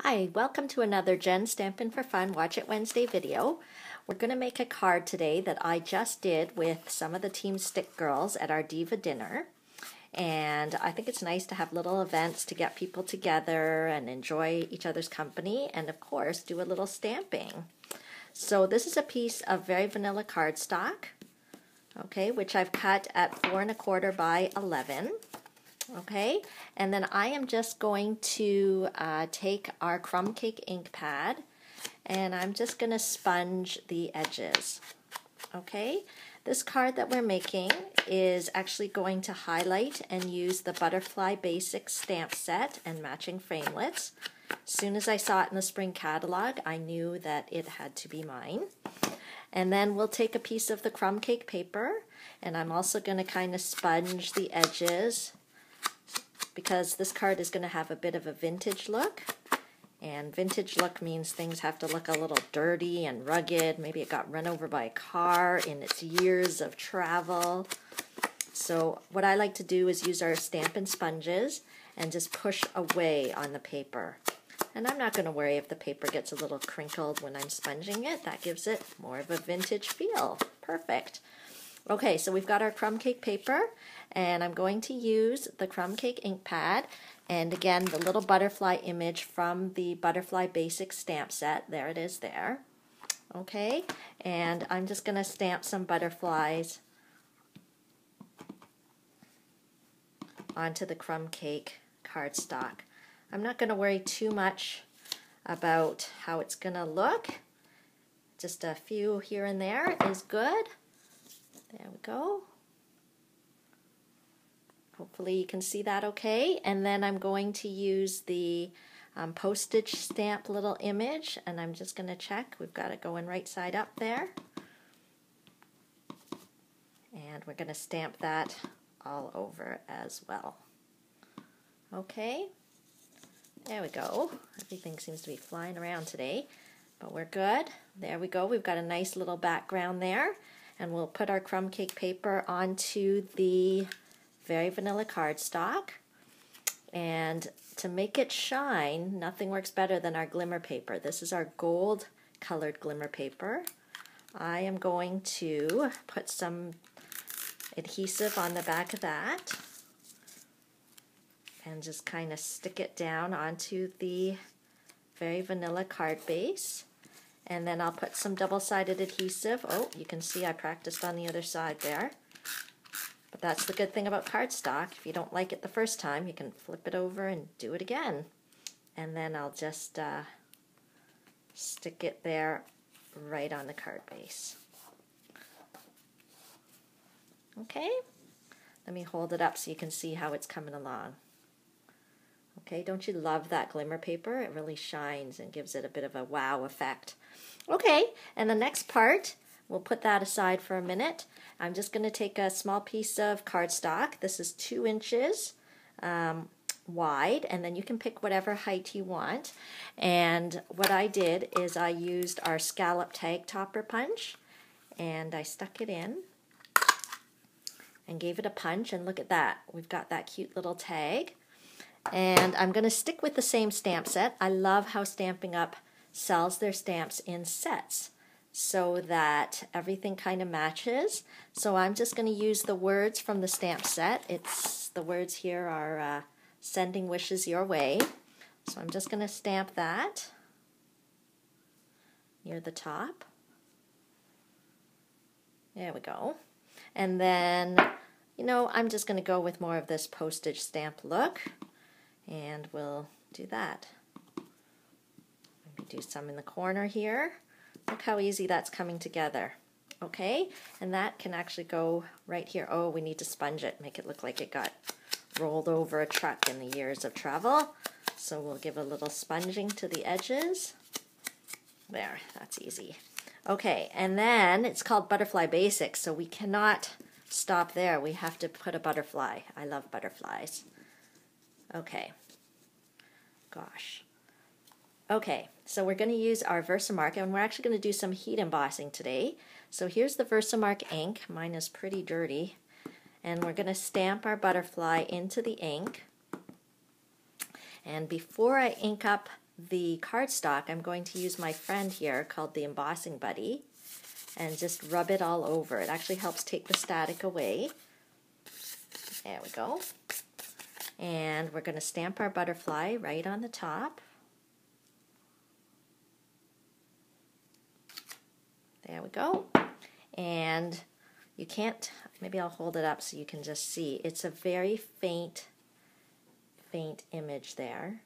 Hi, welcome to another Jen Stampin' for Fun Watch It Wednesday video. We're going to make a card today that I just did with some of the Team Stick girls at our Diva dinner. And I think it's nice to have little events to get people together and enjoy each other's company and of course do a little stamping. So this is a piece of very vanilla cardstock, okay, which I've cut at 4 1/4 by 11. Okay, and then I am just going to take our crumb cake ink pad and I'm just going to sponge the edges. Okay, this card that we're making is actually going to highlight and use the Butterfly Basics stamp set and matching framelits. As soon as I saw it in the spring catalog, I knew that it had to be mine. And then we'll take a piece of the crumb cake paper and I'm also going to kind of sponge the edges, because this card is going to have a bit of a vintage look, and vintage look means things have to look a little dirty and rugged. Maybe it got run over by a car in its years of travel. So what I like to do is use our Stampin' sponges and just push away on the paper. And I'm not going to worry if the paper gets a little crinkled when I'm sponging it. That gives it more of a vintage feel. Perfect. Okay, so we've got our crumb cake paper, and I'm going to use the crumb cake ink pad, and again the little butterfly image from the Butterfly Basics stamp set. There it is there. Okay, and I'm just going to stamp some butterflies onto the crumb cake cardstock. I'm not going to worry too much about how it's going to look. Just a few here and there is good. There we go. Hopefully you can see that okay. And then I'm going to use the postage stamp little image, and I'm just going to check. We've got it going right side up there. And we're going to stamp that all over as well. Okay. There we go. Everything seems to be flying around today, but we're good. There we go. We've got a nice little background there. And we'll put our crumb cake paper onto the very vanilla cardstock. And to make it shine, nothing works better than our glimmer paper. This is our gold colored glimmer paper. I am going to put some adhesive on the back of that and just kind of stick it down onto the very vanilla card base. And then I'll put some double-sided adhesive. Oh, you can see I practiced on the other side there. But that's the good thing about cardstock. If you don't like it the first time, you can flip it over and do it again. And then I'll just stick it there right on the card base. Okay, let me hold it up so you can see how it's coming along. Okay, don't you love that glimmer paper? It really shines and gives it a bit of a wow effect. Okay, and the next part, we'll put that aside for a minute. I'm just going to take a small piece of cardstock. This is 2 inches wide, and then you can pick whatever height you want. And what I did is I used our scallop tag topper punch, and I stuck it in and gave it a punch, and look at that. We've got that cute little tag. And I'm going to stick with the same stamp set. I love how Stampin' Up! Sells their stamps in sets so that everything kind of matches. So I'm just going to use the words from the stamp set. The words here are sending wishes your way. So I'm just going to stamp that near the top. There we go. And then, you know, I'm just going to go with more of this postage stamp look. And we'll do that. Maybe do some in the corner here. Look how easy that's coming together. Okay, and that can actually go right here. Oh, we need to sponge it, make it look like it got rolled over a truck in the years of travel. So we'll give a little sponging to the edges. There, that's easy. Okay, and then it's called Butterfly Basics, so we cannot stop there. We have to put a butterfly. I love butterflies. Okay, gosh. Okay, so we're going to use our Versamark, and we're actually going to do some heat embossing today. So here's the Versamark ink. Mine is pretty dirty. And we're going to stamp our butterfly into the ink. And before I ink up the cardstock, I'm going to use my friend here called the Embossing Buddy and just rub it all over. It actually helps take the static away. There we go. And we're going to stamp our butterfly right on the top. There we go. And you can't, maybe I'll hold it up so you can just see. It's a very faint image there.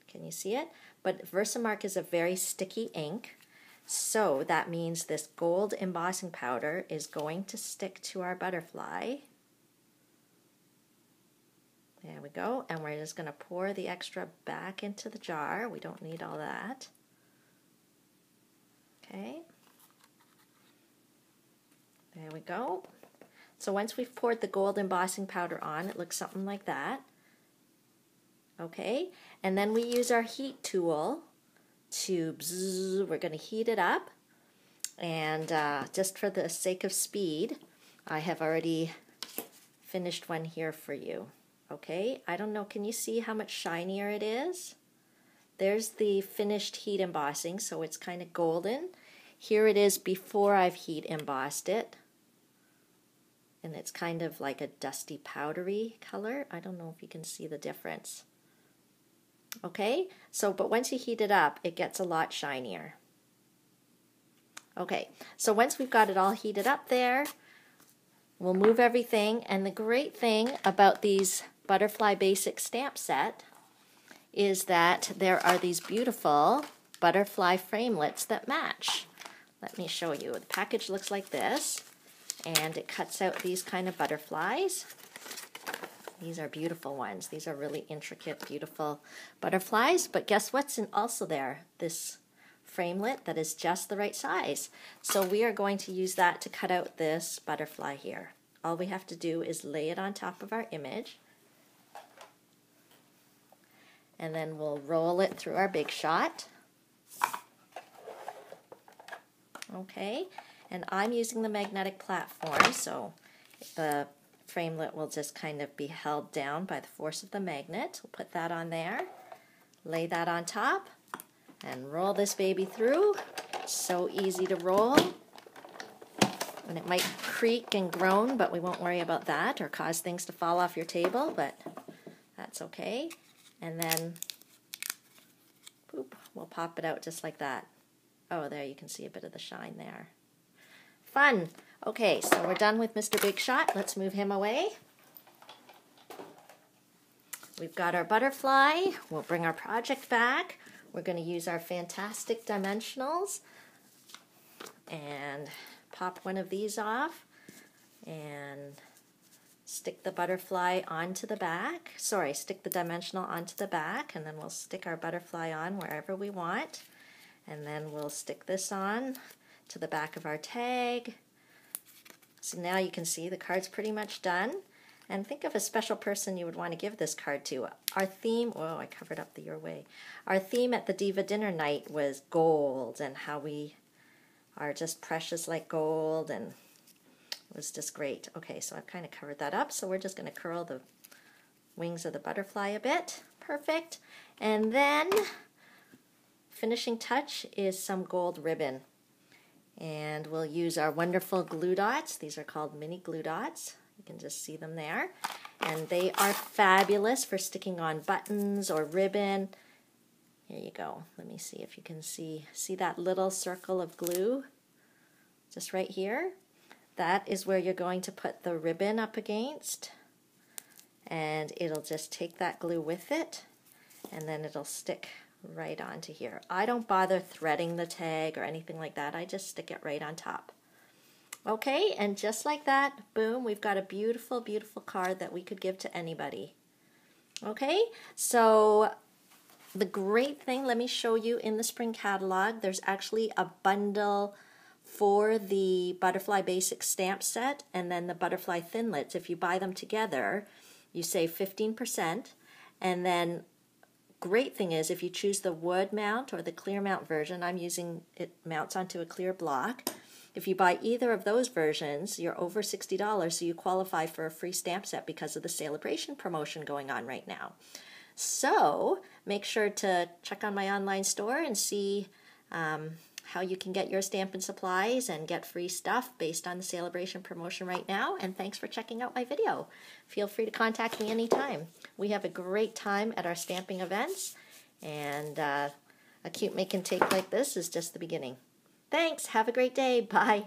Can you see it? But Versamark is a very sticky ink, so that means this gold embossing powder is going to stick to our butterfly. There we go, and we're just going to pour the extra back into the jar. We don't need all that. Okay. There we go. So once we've poured the gold embossing powder on, it looks something like that. Okay, and then we use our heat tool to, we're going to heat it up. And just for the sake of speed, I have already finished one here for you. Okay, I don't know, can you see how much shinier it is? There's the finished heat embossing, so it's kind of golden. Here it is before I've heat embossed it. And it's kind of like a dusty powdery color. I don't know if you can see the difference. Okay, so but once you heat it up, it gets a lot shinier. Okay, so once we've got it all heated up there, we'll move everything. And the great thing about these Butterfly Basic stamp set is that there are these beautiful butterfly framelits that match. Let me show you. The package looks like this, and it cuts out these kind of butterflies. These are beautiful ones. These are really intricate, beautiful butterflies. But guess what's also there? This framelit that is just the right size. So we are going to use that to cut out this butterfly here. All we have to do is lay it on top of our image. And then we'll roll it through our Big Shot. Okay, and I'm using the magnetic platform, so the framelit will just kind of be held down by the force of the magnet. We'll put that on there, lay that on top, and roll this baby through. So easy to roll. And it might creak and groan, but we won't worry about that or cause things to fall off your table, but that's okay. And then, boop, we'll pop it out just like that. Oh, there you can see a bit of the shine there. Fun! Okay, so we're done with Mr. Big Shot. Let's move him away. We've got our butterfly. We'll bring our project back. We're going to use our fantastic dimensionals and pop one of these off and stick the butterfly onto the back. Sorry, stick the dimensional onto the back, and then we'll stick our butterfly on wherever we want. And then we'll stick this on to the back of our tag. So now you can see the card's pretty much done. And think of a special person you would want to give this card to. Our theme, oh, I covered up the Your Way. Our theme at the Diva Dinner Night was gold and how we are just precious like gold, and it was just great. Okay, so I've kind of covered that up, so we're just going to curl the wings of the butterfly a bit. Perfect. And then finishing touch is some gold ribbon. And we'll use our wonderful glue dots. These are called mini glue dots. You can just see them there. And they are fabulous for sticking on buttons or ribbon. Here you go. Let me see if you can see. See that little circle of glue? Just right here? That is where you're going to put the ribbon up against. And it'll just take that glue with it. And then it'll stick right onto here. I don't bother threading the tag or anything like that. I just stick it right on top. Okay, and just like that, boom, we've got a beautiful, beautiful card that we could give to anybody. Okay, so the great thing, let me show you in the spring catalog, there's actually a bundle for the Butterfly Basic stamp set and then the Butterfly Thinlits. If you buy them together, you save 15%, and then great thing is if you choose the wood mount or the clear mount version, I'm using it mounts onto a clear block. If you buy either of those versions, you're over $60, so you qualify for a free stamp set because of the Celebration promotion going on right now. So make sure to check on my online store and see how you can get your Stampin' Supplies and get free stuff based on the Celebration promotion right now. And thanks for checking out my video. Feel free to contact me anytime. We have a great time at our stamping events, and a cute make and take like this is just the beginning. Thanks. Have a great day. Bye.